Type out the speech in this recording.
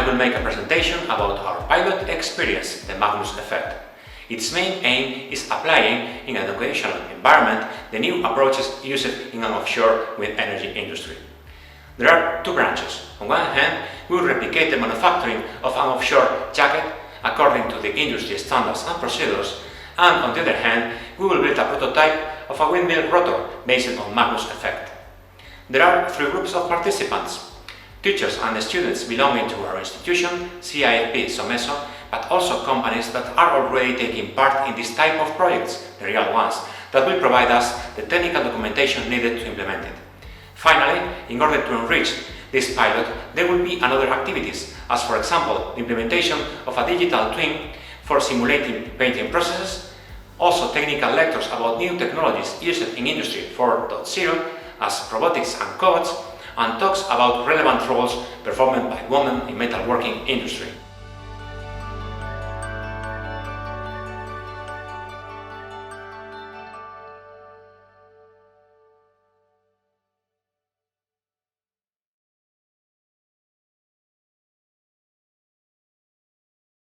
I will make a presentation about our pilot experience, the Magnus Effect. Its main aim is applying in an educational environment the new approaches used in an offshore wind energy industry. There are two branches. On one hand, we will replicate the manufacturing of an offshore jacket according to the industry standards and procedures, and on the other hand, we will build a prototype of a windmill rotor based on Magnus Effect. There are three groups of participants: teachers and students belonging to our institution, CIFP Someso, but also companies that are already taking part in this type of projects, the real ones, that will provide us the technical documentation needed to implement it. Finally, in order to enrich this pilot, there will be other activities, as for example, the implementation of a digital twin for simulating painting processes, also technical lectures about new technologies used in Industry 4.0, as robotics and cobots, and talks about relevant roles performed by women in metalworking industry.